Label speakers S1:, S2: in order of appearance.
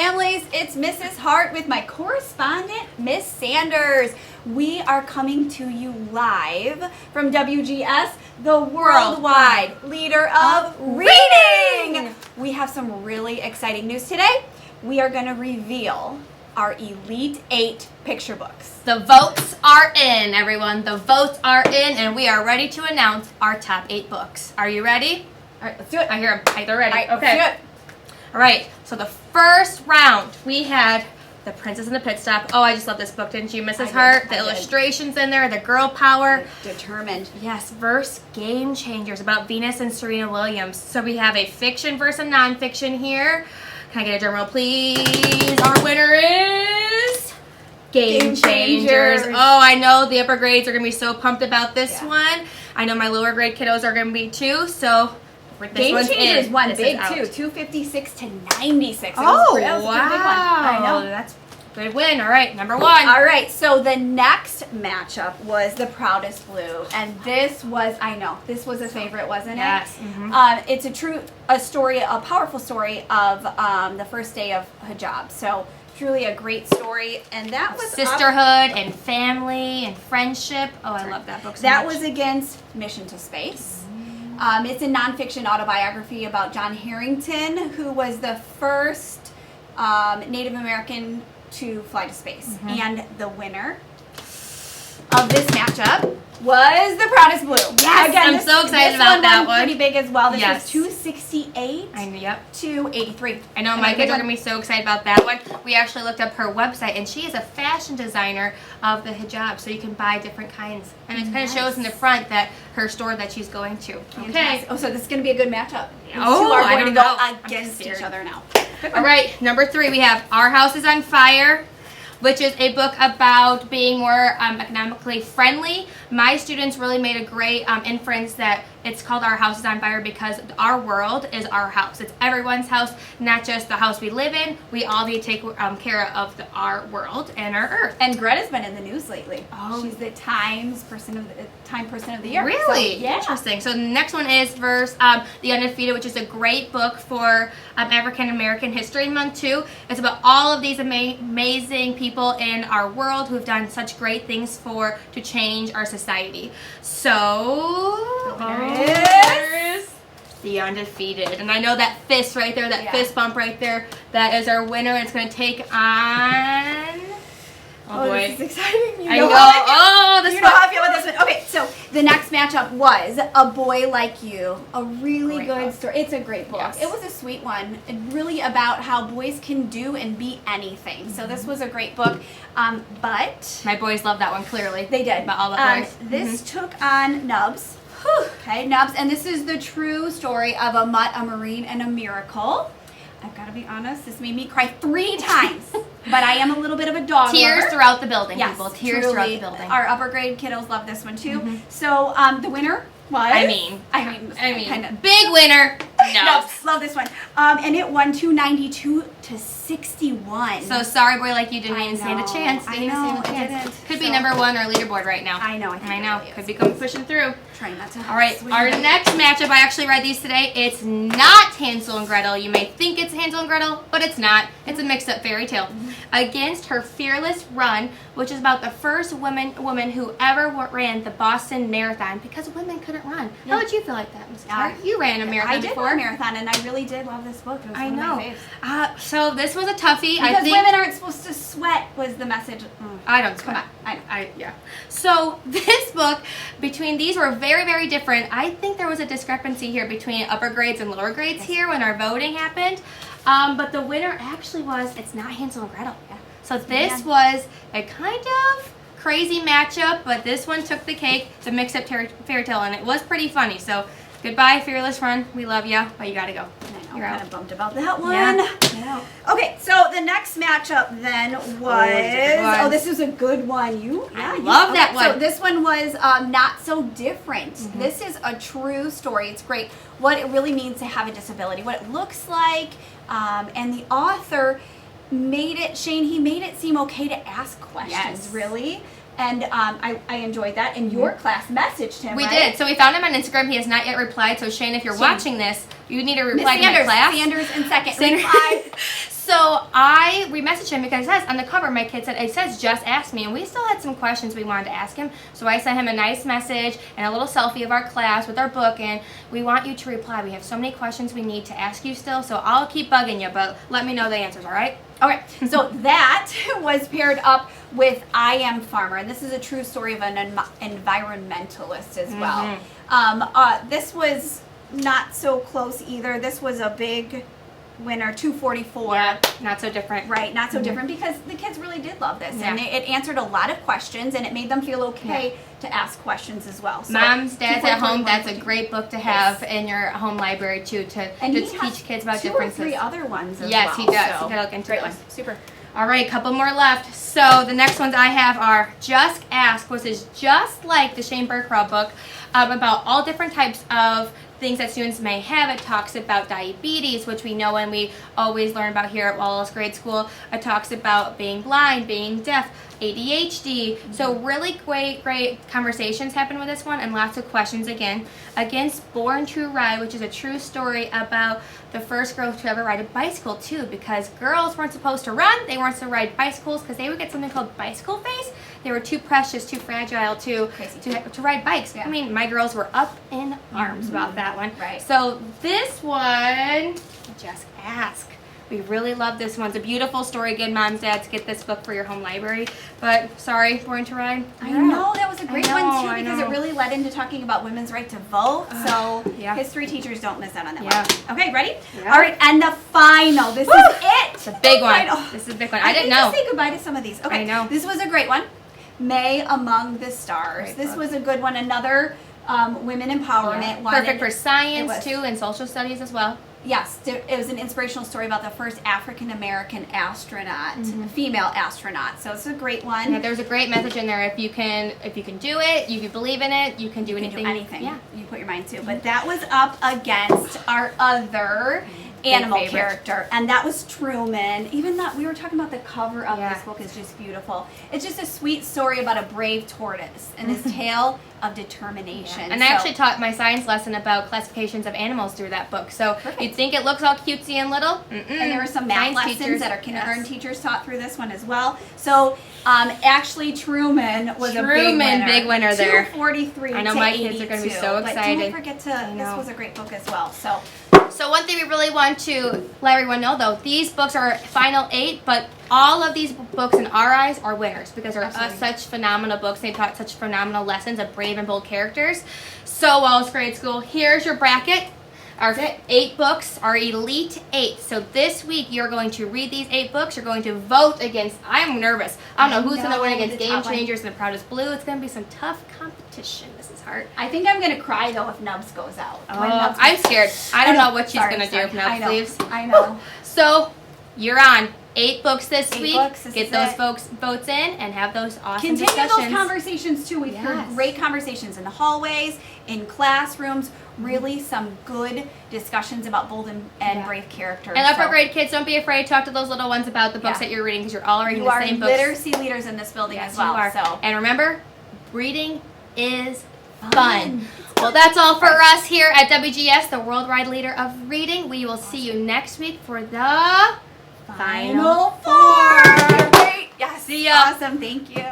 S1: families, it's Mrs. Hart with my correspondent, Miss Sanders. We are coming to you live from WGS, the worldwide leader of reading. We have some really exciting news today. We are going to reveal our Elite 8 picture books.
S2: The votes are in, everyone. The votes are in, and we are ready to announce our top 8 books. Are you ready?
S1: All right, let's do it.
S2: I hear them. They're ready.
S1: All right,
S2: okay.
S1: let's do it.
S2: All right, so the first round, we had The Princess and the Pit Stop. Oh, I just love this book, didn't you, Mrs. Hart? The illustrations in there, the girl power.
S1: Determined.
S2: Yes, verse Game Changers about Venus and Serena Williams. So we have a fiction versus a nonfiction here. Can I get a drum roll, please? Our winner is Game Changers. Oh, I know the upper grades are going to be so pumped about this one. I know my lower grade kiddos are going to be too, so...
S1: Game Changers won big too, 256 to 96. That was a big one. I know.
S2: That's a good win. All right, number 1.
S1: All right, so the next matchup was The Proudest Blue, and this was, I know, this was a favorite, wasn't it?
S2: Yes.
S1: It's a powerful story of the first day of hijab. So truly a great story, and that was
S2: sisterhood and family and friendship. Oh, I love that book so
S1: that
S2: much.
S1: was against Mission to Space. It's a nonfiction autobiography about John Harrington, who was the first Native American to fly to space. And the winner of this matchup was The Proudest Blue.
S2: Yes,
S1: again,
S2: I'm so excited about that one.
S1: Pretty big as well. This
S2: Yes.
S1: was 268 to 83.
S2: I know my kids are going to be so excited about that one. We actually looked up her website, and she is a fashion designer of the hijab, so you can buy different kinds. And it kind of shows in the front that her store that she's going to. Okay.
S1: Oh, so this is going to be a good matchup. These two
S2: Oh,
S1: are
S2: I
S1: going to
S2: don't
S1: go
S2: know.
S1: against each other now.
S2: All right, number 3, we have Our House is on Fire, which is a book about being more economically friendly. My students really made a great inference that it's called Our House is on Fire because our world is our house. It's everyone's house, not just the house we live in. We all need to take care of our world and our earth.
S1: And Greta's been in the news lately.
S2: Oh.
S1: She's the Time Person of the Year.
S2: Really?
S1: So, yeah.
S2: Interesting. So the next one is verse The Undefeated, which is a great book for African American History Month too. It's about all of these amazing people in our world who have done such great things to change our society. So there is The Undefeated. And I know that fist right there, that fist bump right there, that is our winner. It's going to take on... Oh boy.
S1: This is exciting.
S2: You know how
S1: I feel about this one. Okay, so the next matchup was A Boy Like You. A really good story. It's a great book.
S2: Yes.
S1: It was a sweet one. Really about how boys can do and be anything. So this was a great book. But...
S2: My boys love that one, clearly.
S1: They did.
S2: About all the boys.
S1: This took on Nubs. Okay, Nubs. And this is the true story of a mutt, a marine, and a miracle. I've got to be honest, this made me cry 3 times. But I am a little bit of a dog
S2: Tears
S1: lover.
S2: throughout the building,
S1: Yes,
S2: people. Tears
S1: truly.
S2: throughout the building.
S1: Our upper grade kiddos love this one too. So the winner was...
S2: I mean,
S1: kind of
S2: big winner. No.
S1: love this one. And it won 292 to 61.
S2: So sorry, Boy Like You didn't even stand a chance.
S1: I know, it didn't.
S2: Could be number 1 on our leaderboard right now.
S1: I know. I
S2: know. Could be pushing through.
S1: Trying not to.
S2: All right, our next matchup, I actually read these today. It's not Hansel and Gretel. You may think it's Hansel and Gretel, but it's not. It's a mixed-up fairy tale. Against Her Fearless Run, which is about the first woman who ever ran the Boston Marathon because women couldn't run. How would you feel like that, Mrs. Hart? You ran a marathon before.
S1: I did run a marathon, and I really did love this book. It was one of my faves.
S2: So this was a toughie.
S1: Because women aren't supposed to sweat was the message.
S2: I don't sweat.
S1: Come on.
S2: Yeah. So this book, between these were very, very different. I think there was a discrepancy here between upper grades and lower grades here when our voting happened. But the winner actually was, it's not Hansel and Gretel. Yeah. So this was a kind of crazy matchup, but this one took the cake. It's a mixed-up fairy tale, and it was pretty funny. So goodbye, Fearless Run. We love you, but you gotta go.
S1: I'm kind of bummed about that one.
S2: Yeah.
S1: Okay, so the next matchup then was... this is a good one.
S2: I love that one.
S1: So this one was Not So Different. This is a true story. It's great. What it really means to have a disability, what it looks like, and the author made it, Shane, he made it seem okay to ask questions, really. And I enjoyed that. And your class messaged him,
S2: We did. So we found him on Instagram. He has not yet replied. So Shane, if you're watching this, You need to
S1: Miss
S2: reply to my
S1: Sanders.
S2: class.
S1: Sanders in second.
S2: Sanders.
S1: Reply.
S2: So we messaged him because it says on the cover, my kid said, it says just ask me, and we still had some questions we wanted to ask him. So I sent him a nice message and a little selfie of our class with our book, and we want you to reply. We have so many questions we need to ask you still, so I'll keep bugging you, but let me know the answers, all right?
S1: Okay, so that was paired up with I Am Farmer, and this is a true story of an environmentalist as well. This was not so close either. This was a big winner, 244.
S2: Yeah, not so different.
S1: Right, not so different because the kids really did love this, and it answered a lot of questions, and it made them feel okay to ask questions as well. So
S2: Moms, dads at home, that's a
S1: 244.
S2: great book to have in your home library too, to teach kids about
S1: two
S2: differences.
S1: or three other ones as
S2: Yes,
S1: well.
S2: he does.
S1: So
S2: You gotta look into
S1: great
S2: those.
S1: one. Super.
S2: All right, a couple more left. So the next ones I have are Just Ask, which is just like the Shane Burcrow book about all different types of things that students may have. It talks about diabetes, which we know and we always learn about here at Wallace Grade School. It talks about being blind, being deaf, ADHD. So really great conversations happen with this one, and lots of questions again. Against Born to Ride, which is a true story about the first girl to ever ride a bicycle too, because girls weren't supposed to run, they weren't supposed to ride bicycles because they would get something called bicycle face. They were too precious, too fragile to ride bikes.
S1: Yeah.
S2: I mean, my girls were up in arms about that one.
S1: Right.
S2: So this one, Just Ask. We really love this one. It's a beautiful story. Again, moms, dads, get this book for your home library. But sorry, Born to Ride.
S1: I know, that was a great one too,
S2: I
S1: because
S2: know.
S1: it really led into talking about women's right to vote. So
S2: yeah.
S1: history teachers don't miss out on that
S2: Yeah.
S1: one. Okay, ready?
S2: Yeah.
S1: All right, and the final. This is it.
S2: It's a big one.
S1: Final.
S2: This is a big one. I didn't
S1: need
S2: know.
S1: to say goodbye to some of these. Okay,
S2: I know.
S1: This was a great one. May Among the Stars.
S2: Great
S1: This
S2: book.
S1: was a good one. Another women empowerment one.
S2: Perfect for
S1: It
S2: science
S1: was.
S2: too, and social studies as well.
S1: Yes, it was an inspirational story about the first African American astronaut, female astronaut. So it's a great one.
S2: Yeah, there's a great message in there. If you can do it, if you believe in it, you can do anything.
S1: Yeah, you put your mind to. But that was up against our other animal
S2: favorite.
S1: character, and that was Truman. Even that we were talking about the cover of
S2: Yeah.
S1: this book is just beautiful. It's just a sweet story about a brave tortoise and his tale of determination.
S2: And I actually taught my science lesson about classifications of animals through that book. So you'd think it looks all cutesy and little.
S1: And there were some math
S2: Science
S1: lessons
S2: teachers,
S1: that our kindergarten teachers taught through this one as well. So actually Truman was a
S2: big winner there.
S1: 243
S2: I know
S1: to
S2: my kids are gonna be
S1: 82.
S2: so
S1: But
S2: excited.
S1: don't forget to, this
S2: know.
S1: was a great book as well. So
S2: So one thing we really want to let everyone know, though, these books are final 8, but all of these books in our eyes are winners because they're such phenomenal books. They taught such phenomenal lessons of brave and bold characters. So Wallace Grade School, here's your bracket. Our 8 books are Elite 8. So this week you're going to read these 8 books. You're going to vote against, I'm nervous. I don't know who's going to win against
S1: the
S2: Game
S1: top one.
S2: Changers and The Proudest Blue. It's going to be some tough competition. This is hard.
S1: I think I'm going to cry though if Nubs goes out. When
S2: Oh,
S1: Nubs
S2: I'm
S1: goes-
S2: scared. I don't know what she's
S1: Sorry,
S2: going to do if
S1: I
S2: Nubs
S1: know.
S2: leaves.
S1: I know.
S2: So you're on 8 books this
S1: 8
S2: week.
S1: books, this
S2: Get
S1: is
S2: those
S1: it.
S2: votes in and have those awesome
S1: Continue
S2: discussions.
S1: those conversations too. We've heard
S2: Yes.
S1: great conversations in the hallways, in classrooms, really some good discussions about bold and brave characters.
S2: And upper
S1: So
S2: grade kids, don't be afraid. Talk to those little ones about the books that you're reading because you're all reading
S1: you
S2: the
S1: are
S2: same books.
S1: literacy leaders in this building
S2: Yes,
S1: as well.
S2: you are.
S1: So
S2: And remember, reading is fun. Well, that's all for us here at WGS, the worldwide leader of reading. We will see you next week for the
S1: Final Four. Great. Yes.
S2: See ya.
S1: Awesome. Thank you.